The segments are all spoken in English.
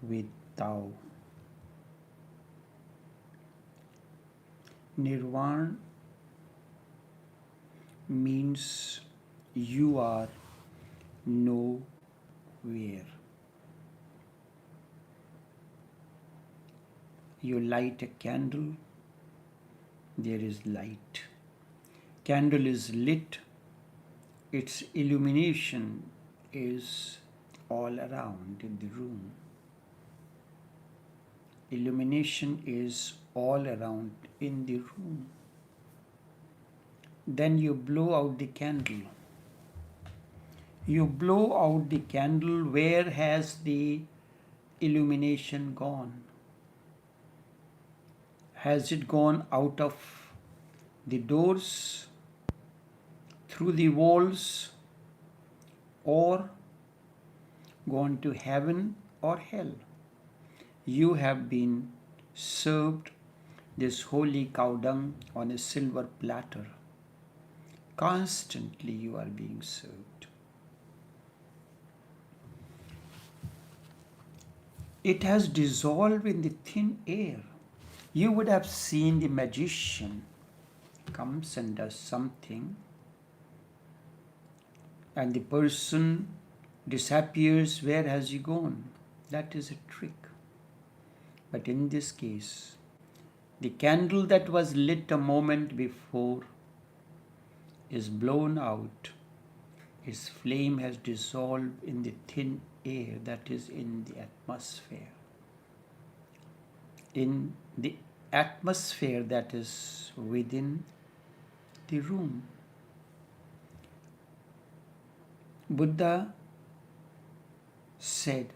with Tao. Nirvana means you are nowhere. You light a candle, there is light. Candle is lit, its illumination is all around in the room. Illumination is all around in the room. Then you blow out the candle. You blow out the candle, where has the illumination gone? Has it gone out of the doors, through the walls, or gone to heaven or hell? You have been served this holy cow dung on a silver platter. Constantly you are being served. It has dissolved in the thin air. You would have seen the magician comes and does something, and the person disappears. Where has he gone? That is a trick. But in this case, the candle that was lit a moment before is blown out. Its flame has dissolved in the thin air that is in the atmosphere. In the atmosphere that is within the room. Buddha said,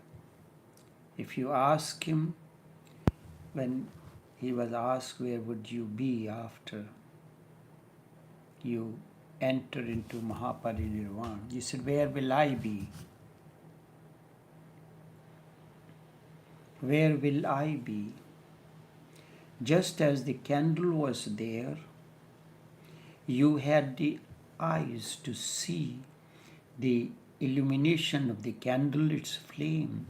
if you ask him, when he was asked, where would you be after you enter into Mahaparinirvana? He said, where will I be? Where will I be? Just as the candle was there, you had the eyes to see the illumination of the candle, its flame.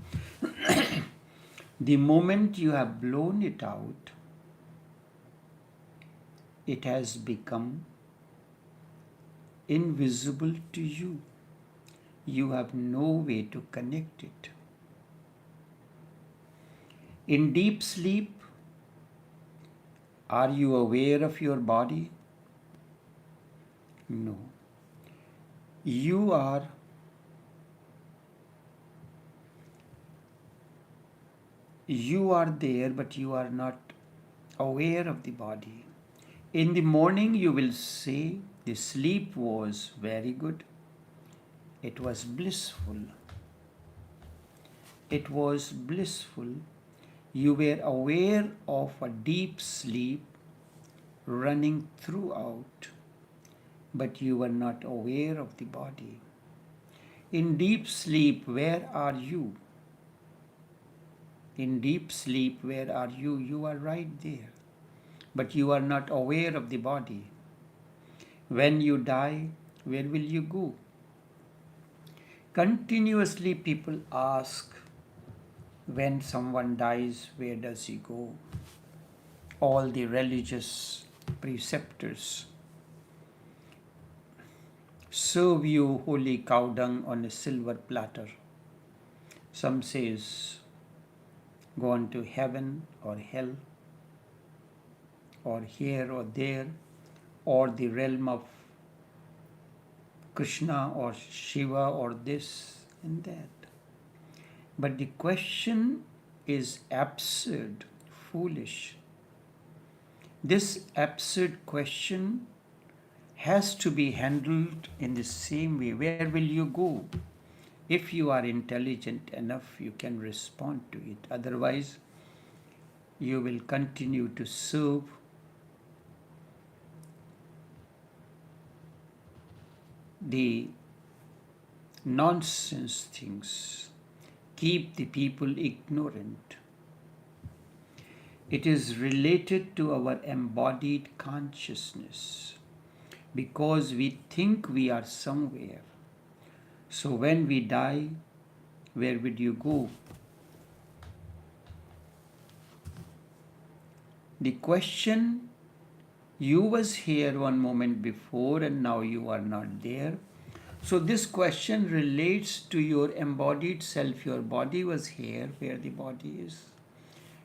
The moment you have blown it out, it has become invisible to you. You have no way to connect it. In deep sleep, are you aware of your body? No. You are there, but you are not aware of the body. In the morning, you will say, the sleep was very good. It was blissful. It was blissful. You were aware of a deep sleep running throughout, but you were not aware of the body. In deep sleep, where are you? In deep sleep, where are you? You are right there, but you are not aware of the body. When you die, where will you go? Continuously people ask, when someone dies, where does he go? All the religious preceptors serve you holy cow dung on a silver platter. Some says, gone to heaven or hell, or here or there, or the realm of Krishna or Shiva or this and that. But the question is absurd, foolish. This absurd question has to be handled in the same way. Where will you go? If you are intelligent enough, you can respond to it. Otherwise, you will continue to serve the nonsense things, keep the people ignorant. It is related to our embodied consciousness because we think we are somewhere. So when we die, where would you go? The question, you was here one moment before and now you are not there. So this question relates to your embodied self. Your body was here, where the body is.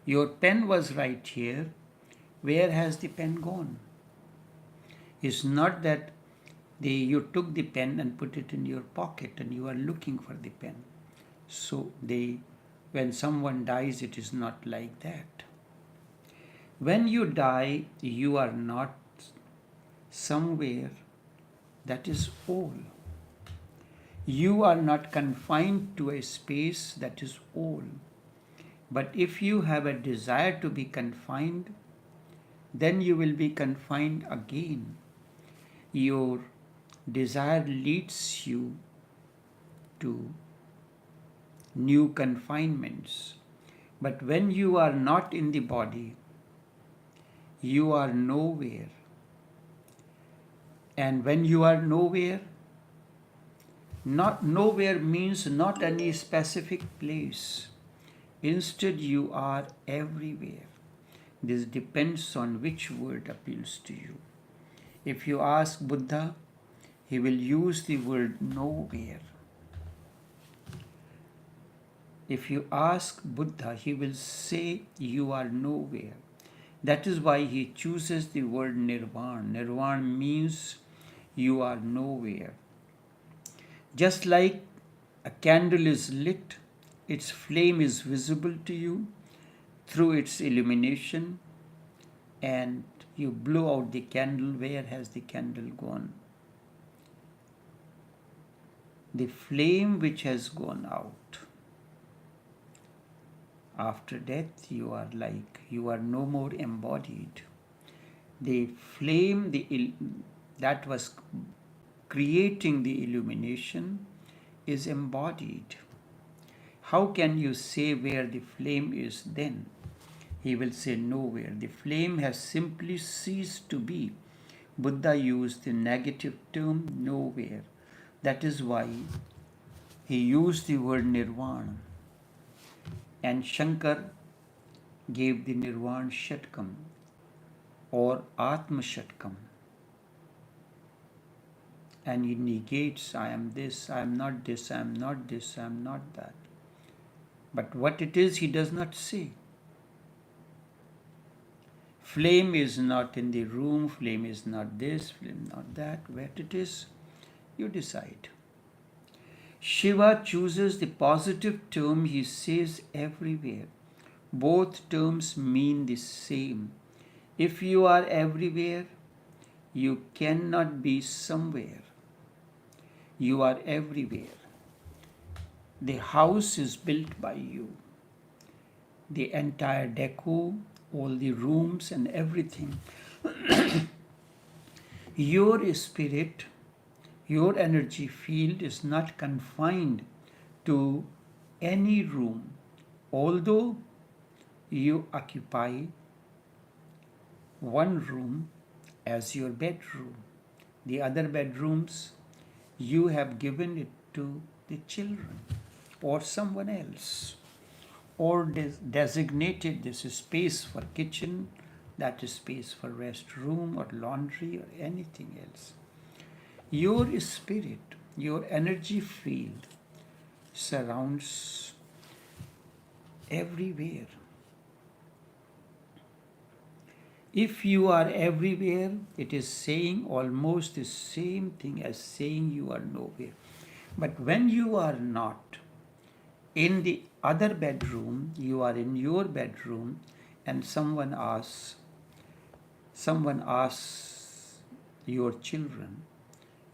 Your pen was right here. Where has the pen gone? It's not that you took the pen and put it in your pocket and you are looking for the pen. So when someone dies, it is not like that. When you die, you are not somewhere that is all. You are not confined to a space that is all. But if you have a desire to be confined, then you will be confined again. Your desire leads you to new confinements. But when you are not in the body, you are nowhere. And when you are nowhere, not nowhere means not any specific place. Instead, you are everywhere. This depends on which word appeals to you. If you ask Buddha, he will use the word nowhere. If you ask Buddha, he will say you are nowhere. That is why he chooses the word Nirvana. Nirvana means you are nowhere. Just like a candle is lit, its flame is visible to you through its illumination, and you blow out the candle. Where has the candle gone? The flame which has gone out. After death, you are no more embodied. The flame that was creating the illumination is embodied. How can you say where the flame is then? He will say nowhere. The flame has simply ceased to be. Buddha used the negative term nowhere. That is why he used the word Nirvana. And Shankar gave the Nirvana Shatkam or Atma Shatkam. And he negates, I am this, I am not this, I am not this, I am not that. But what it is, he does not say. Flame is not in the room, flame is not this, flame not that. What it is, you decide. Shiva chooses the positive term, he says everywhere. Both terms mean the same. If you are everywhere, you cannot be somewhere. You are everywhere. The house is built by you. The entire deco, all the rooms and everything. Your spirit, your energy field is not confined to any room, although you occupy one room as your bedroom. The other bedrooms, you have given it to the children or someone else, or designated this space for kitchen, that is space for restroom or laundry or anything else. Your spirit, your energy field surrounds everywhere. If you are everywhere, it is saying almost the same thing as saying you are nowhere. But when you are not in the other bedroom, you are in your bedroom, and someone asks your children,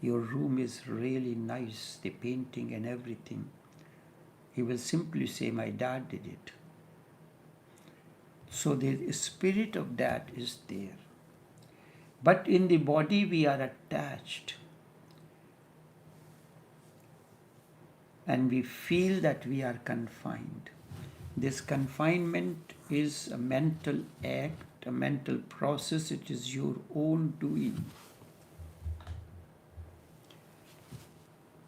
your room is really nice, the painting and everything. He will simply say, my dad did it. So the spirit of that is there. But in the body we are attached. And we feel that we are confined. This confinement is a mental act, a mental process. It is your own doing.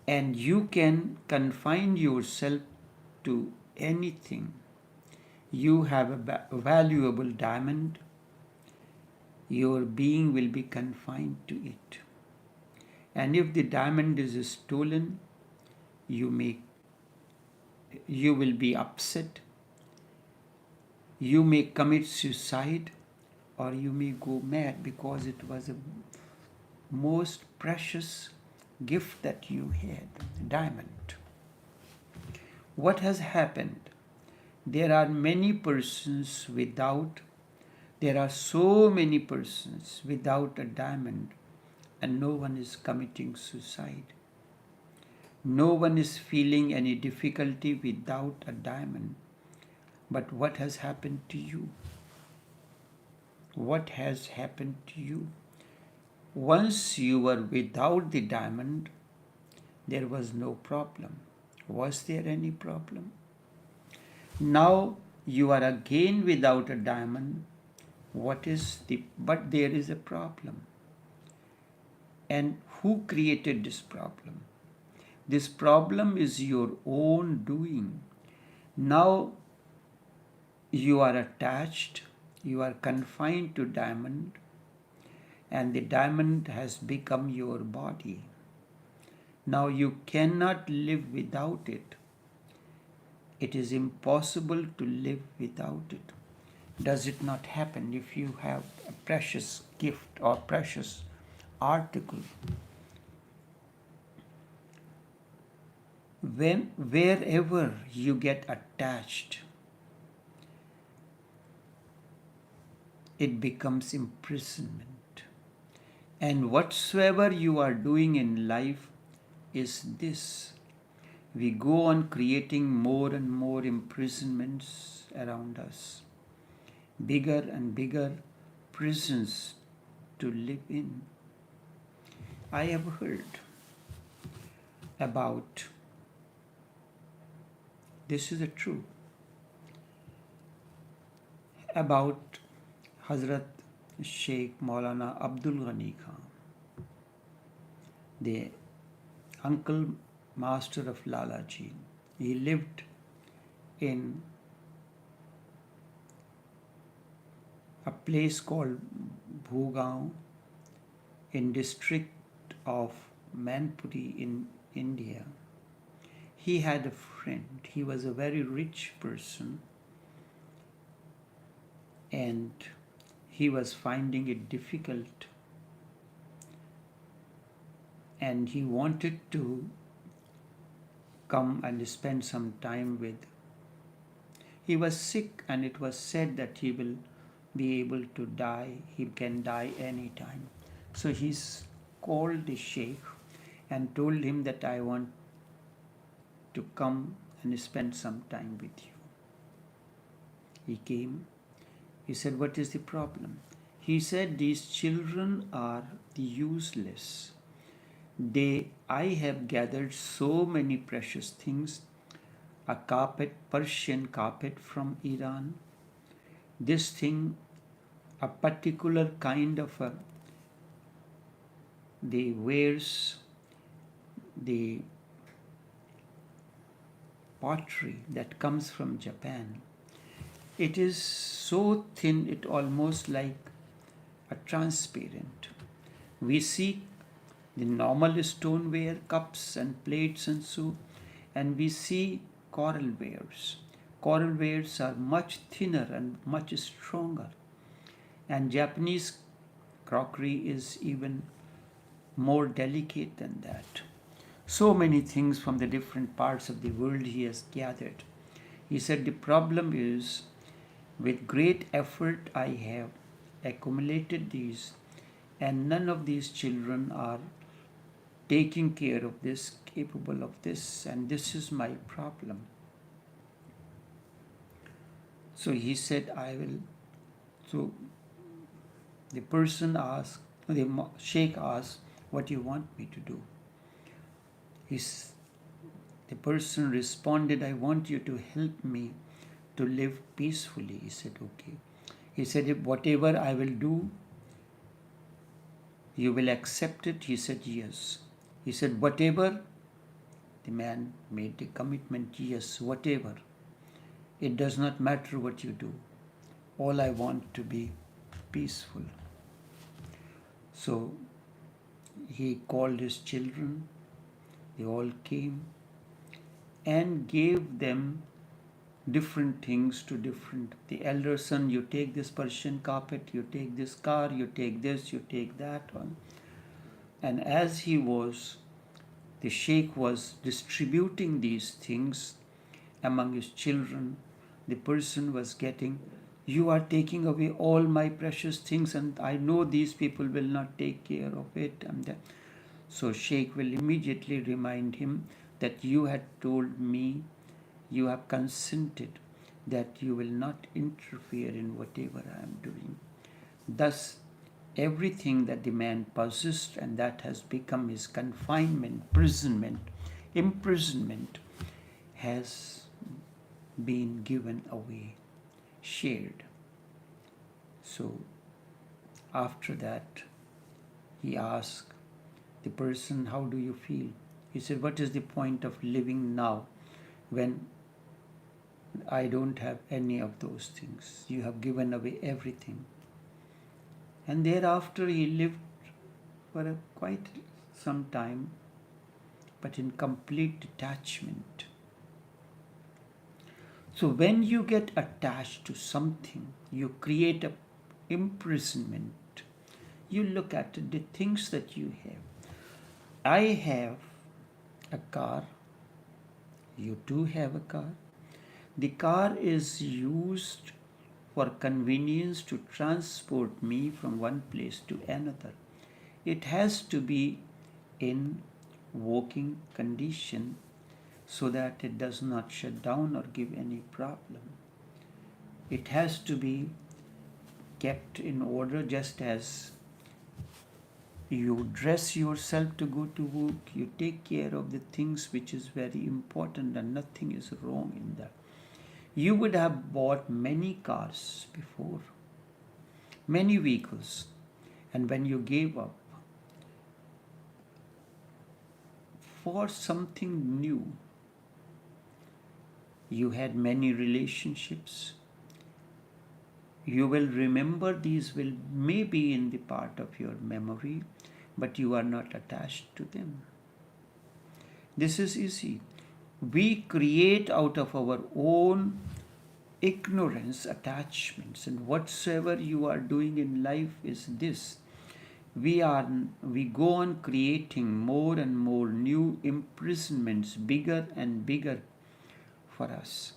And you can confine yourself to anything, you have a valuable diamond, your being will be confined to it. And if the diamond is stolen, you will be upset, you may commit suicide, or you may go mad because it was a most precious gift that you had, diamond. What has happened? There are so many persons without a diamond, and no one is committing suicide. No one is feeling any difficulty without a diamond. But what has happened to you? What has happened to you? Once you were without the diamond, there was no problem. Was there any problem? Now you are again without a diamond. But there is a problem. And who created this problem? This problem is your own doing. Now you are attached, you are confined to diamond, and the diamond has become your body. Now you cannot live without it. It is impossible to live without it. Does it not happen if you have a precious gift or precious article? Wherever you get attached, it becomes imprisonment. And whatsoever you are doing in life is this. We go on creating more and more imprisonments around us, bigger and bigger prisons to live in. I have heard about, this is the truth, about Hazrat Sheikh Maulana Abdul Ghani Khan, the uncle master of Lalaji. He lived in a place called Bhugaon in district of Manpuri in India. He had a friend. He was a very rich person, and he was finding it difficult, and he wanted to come and spend some time with. He was sick, and it was said that he will be able to die. He can die any time. So he called the Sheikh and told him that I want to come and spend some time with you. He came. He said, what is the problem? He said, these children are useless. I have gathered so many precious things, a carpet, Persian carpet from Iran, this thing, a particular kind of they wears the pottery that comes from Japan. It is so thin, it almost like a transparent. We see the normal stoneware, cups and plates and so, and we see coral wares. Coral wares are much thinner and much stronger. And Japanese crockery is even more delicate than that. So many things from the different parts of the world he has gathered. He said, the problem is, with great effort I have accumulated these, and none of these children are taking care of this, capable of this, and this is my problem. So he said, I will. So the person asked, the Sheikh asked, what do you want me to do? The person responded, I want you to help me to live peacefully. He said, okay. He said, if whatever I will do, you will accept it? He said, yes. He said, whatever The man made the commitment, yes, whatever. It does not matter what you do. All I want to be peaceful. So he called his children. They all came and gave them different things to different. The elder son, you take this Persian carpet, you take this car, you take this, you take that one. And as the sheikh was distributing these things among his children, the person was getting, you are taking away all my precious things and I know these people will not take care of it. And that. So sheikh will immediately remind him that you had told me, you have consented that you will not interfere in whatever I am doing. Thus, everything that the man possessed and that has become his confinement, imprisonment, has been given away, shared. So, after that, he asked the person, how do you feel? He said, what is the point of living now when I don't have any of those things? You have given away everything. And thereafter he lived for quite some time, but in complete detachment. So when you get attached to something, you create an imprisonment. You look at the things that you have. I have a car. You too have a car. The car is used for convenience to transport me from one place to another. It has to be in working condition so that it does not shut down or give any problem. It has to be kept in order, just as you dress yourself to go to work, you take care of the things which is very important, and nothing is wrong in that. You would have bought many cars before, many vehicles, and when you gave up for something new, you had many relationships. You will remember these will maybe in the part of your memory, but you are not attached to them. This is easy. We create out of our own ignorance attachments, and whatsoever you are doing in life is this. We go on creating more and more new imprisonments, bigger and bigger for us.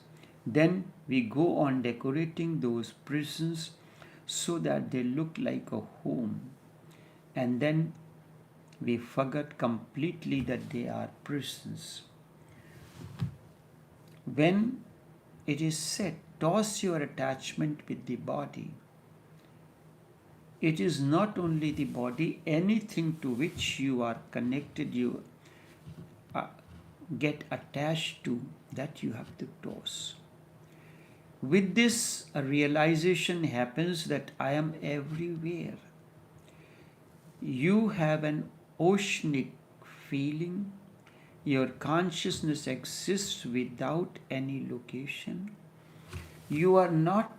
Then we go on decorating those prisons so that they look like a home. And then we forget completely that they are prisons. When it is said, toss your attachment with the body, it is not only the body, anything to which you are connected, you get attached to, that you have to toss. With this, a realization happens that I am everywhere. You have an oceanic feeling. Your consciousness exists without any location. You are not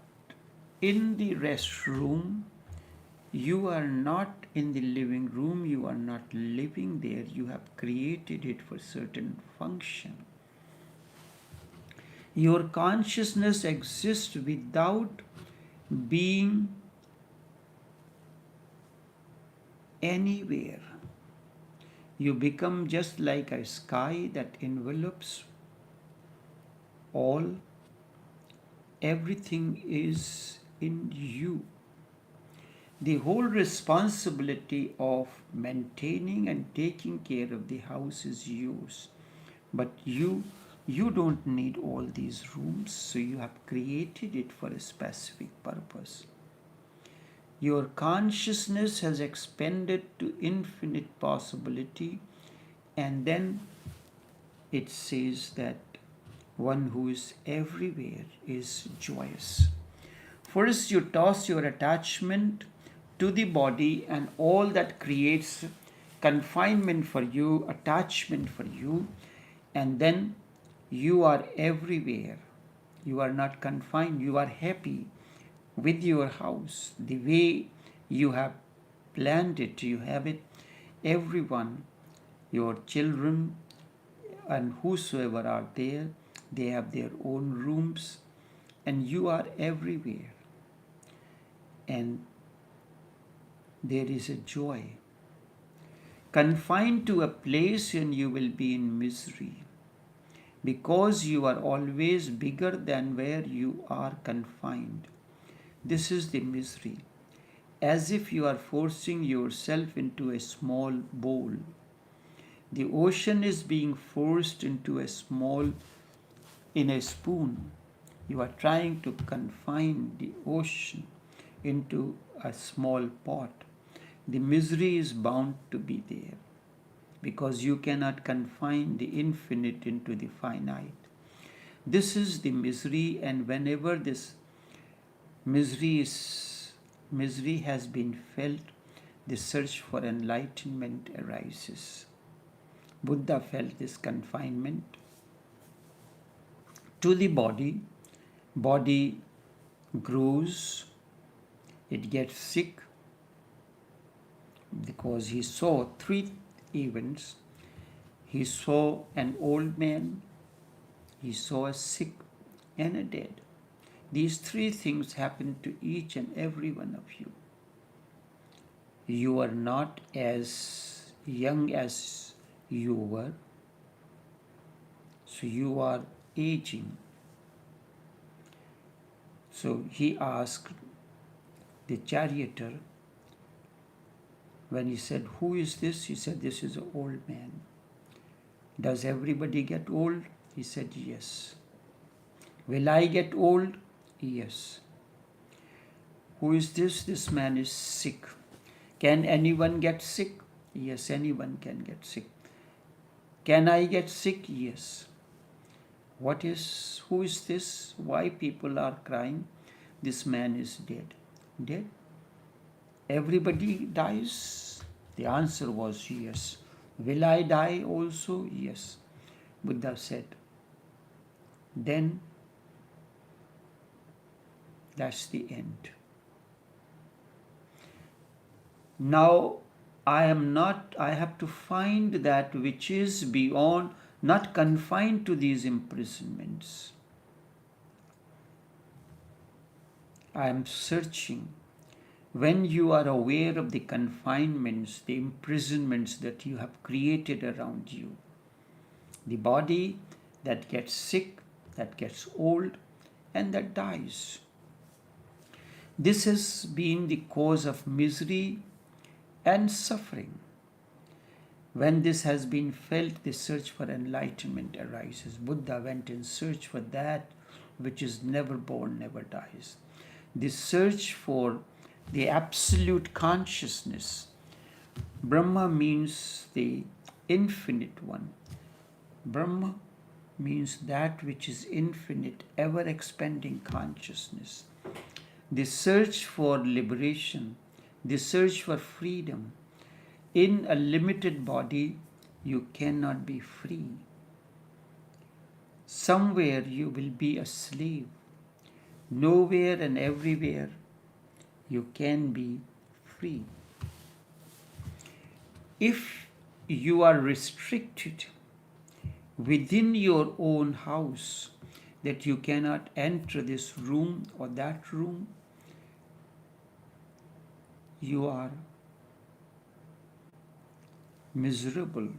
in the restroom. You are not in the living room. You are not living there. You have created it for certain function. Your consciousness exists without being anywhere. You become just like a sky that envelops all. Everything is in you. The whole responsibility of maintaining and taking care of the house is yours. But you don't need all these rooms, so you have created it for a specific purpose. Your consciousness has expanded to infinite possibility, and then it says that one who is everywhere is joyous. First, you toss your attachment to the body and all that creates confinement for you, attachment for you, And then you are everywhere. You are not confined. You are happy with your house. The way you have planned it, you have it. Everyone, your children and whosoever are there, they have their own rooms, and you are everywhere. And there is a joy. Confined to a place and you will be in misery, because you are always bigger than where you are confined. This is the misery, as if you are forcing yourself into a small bowl. The ocean is being forced into in a spoon. You are trying to confine the ocean into a small pot. The misery is bound to be there, because you cannot confine the infinite into the finite. This is the misery, and whenever this misery has been felt, the search for enlightenment arises. Buddha felt this confinement to the body. Body grows, it gets sick, because he saw three events. He saw an old man, he saw a sick, and a dead. These three things happen to each and every one of you. You are not as young as you were, so you are aging. So he asked the charioteer, when he said, "Who is this?" He said, "This is an old man." "Does everybody get old?" He said, "Yes." "Will I get old?" "Yes." "Who is this?" "This man is sick." "Can anyone get sick?" "Yes, anyone can get sick." "Can I get sick?" "Yes." Who is this? Why people are crying? "This man is dead." "Dead? Everybody dies?" The answer was yes. "Will I die also?" "Yes." Buddha said, "Then that's the end. Now I have to find that which is beyond, not confined to these imprisonments. I am searching." When you are aware of the confinements, the imprisonments that you have created around you, the body that gets sick, that gets old, and that dies. This has been the cause of misery and suffering. When this has been felt, the search for enlightenment arises. Buddha went in search for that which is never born, never dies. The search for the absolute consciousness. Brahma means the infinite one. Brahma means that which is infinite, ever expanding consciousness. The search for liberation, the search for freedom. In a limited body, you cannot be free. Somewhere you will be a slave. Nowhere and everywhere you can be free. If you are restricted within your own house, that you cannot enter this room or that room, you are miserable.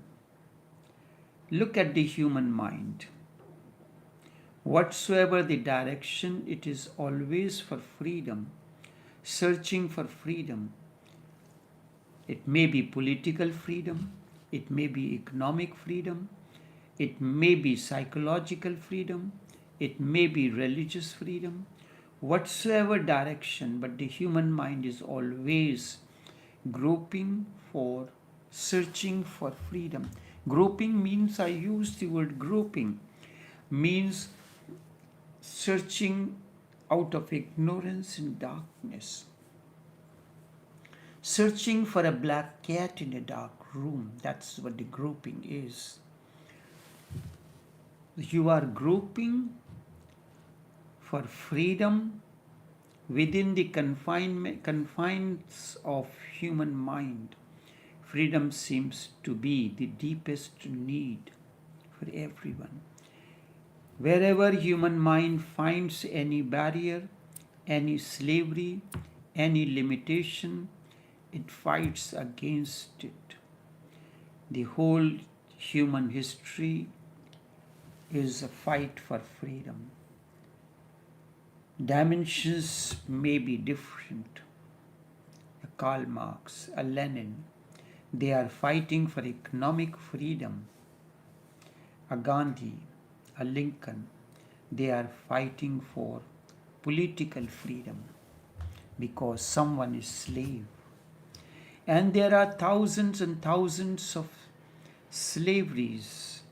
Look at the human mind. Whatsoever the direction, it is always for freedom, searching for freedom. It may be political freedom, it may be economic freedom, it may be psychological freedom, it may be religious freedom, whatsoever direction, but the human mind is always groping for, searching for freedom. Groping means, I use the word groping, means searching out of ignorance and darkness. Searching for a black cat in a dark room. That's what the groping is. You are groping for freedom within the confines of human mind. Freedom seems to be the deepest need for everyone. Wherever human mind finds any barrier, any slavery, any limitation, it fights against it. The whole human history is a fight for freedom. Dimensions may be different. A Karl Marx, a Lenin, they are fighting for economic freedom. A Gandhi, a Lincoln, they are fighting for political freedom because someone is slave. And there are thousands and thousands of slaveries,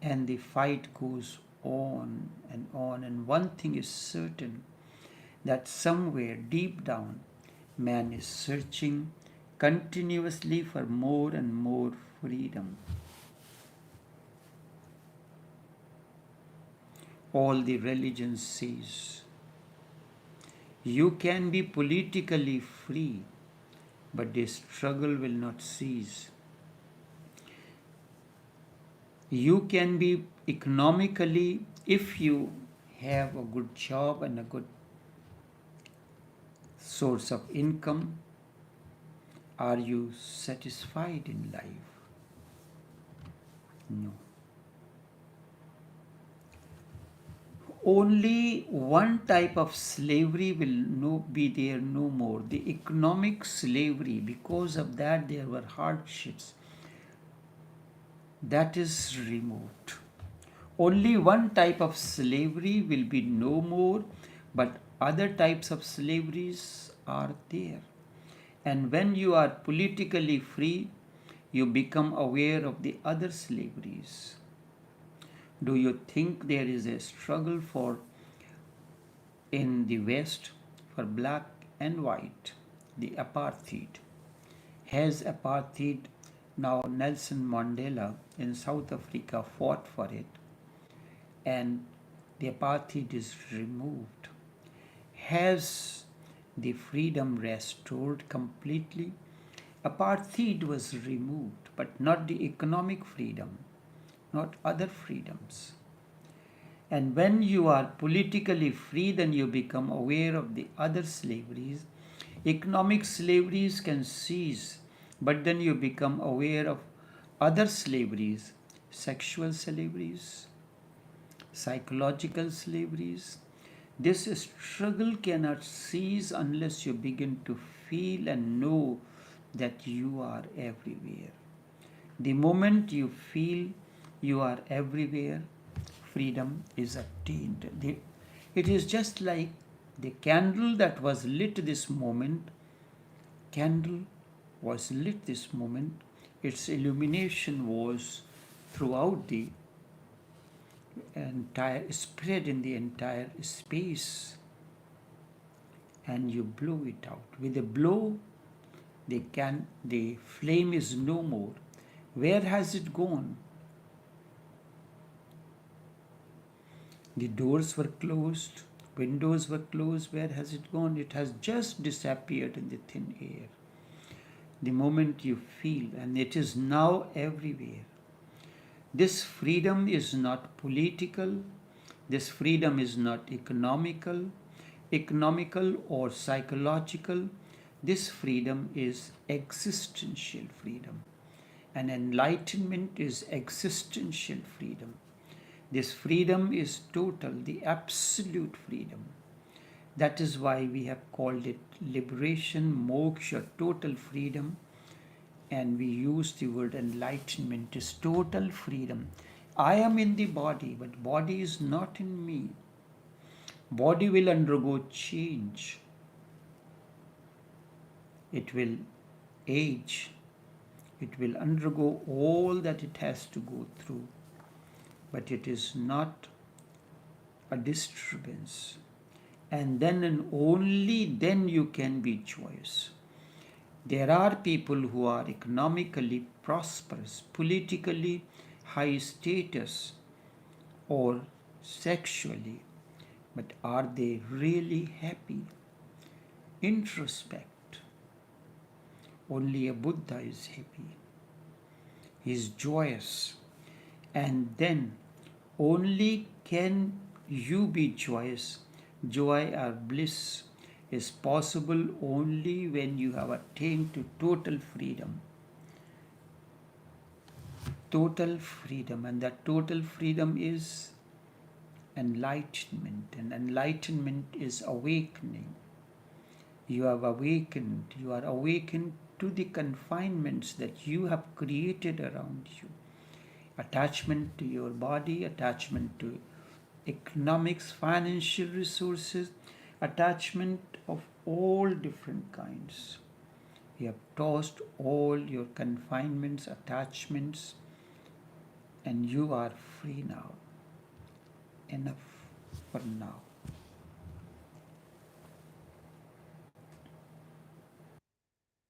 and the fight goes on and on. And one thing is certain, that somewhere deep down, man is searching continuously for more and more freedom. All the religions says, you can be politically free, but the struggle will not cease. You can be economically, if you have a good job and a good source of income, are you satisfied in life? No. Only one type of slavery will be there no more, the economic slavery. Because of that there were hardships. That is removed. Only one type of slavery will be no more, but other types of slaveries are there. And when you are politically free, you become aware of the other slaveries. Do you think there is a struggle in the West for black and white, the apartheid? Has apartheid, now Nelson Mandela in South Africa fought for it, and the apartheid is removed. Has the freedom restored completely? Apartheid was removed, but not the economic freedom, not other freedoms. And when you are politically free, then you become aware of the other slaveries. Economic slaveries can cease, but then you become aware of other slaveries, sexual slaveries, psychological slaveries. This struggle cannot cease unless you begin to feel and know that you are everywhere. The moment you feel you are everywhere, freedom is attained. It is just like the candle that was lit this moment. Candle was lit this moment. Its illumination was throughout the entire, spread in the entire space, and you blow it out. With a blow, the flame is no more. Where has it gone? The doors were closed, windows were closed. Where has it gone? It has just disappeared in the thin air. The moment you feel, and it is now everywhere. This freedom is not political. This freedom is not economical or psychological. This freedom is existential freedom. And enlightenment is existential freedom. This freedom is total, the absolute freedom. That is why we have called it liberation, moksha, total freedom. And we use the word enlightenment is total freedom. I am in the body, but body is not in me. Body will undergo change. It will age. It will undergo all that it has to go through. But it is not a disturbance. And then and only then you can be joyous. There are people who are economically prosperous, politically high status, or sexually, but are they really happy? Introspect. Only a Buddha is happy. He is joyous. And then only can you be joyous. Joy or bliss is possible only when you have attained to total freedom. Total freedom. And that total freedom is enlightenment. And enlightenment is awakening. You have awakened. You are awakened to the confinements that you have created around you. Attachment to your body, attachment to economics, financial resources, attachment of all different kinds. You have tossed all your confinements, attachments, and you are free now. Enough for now.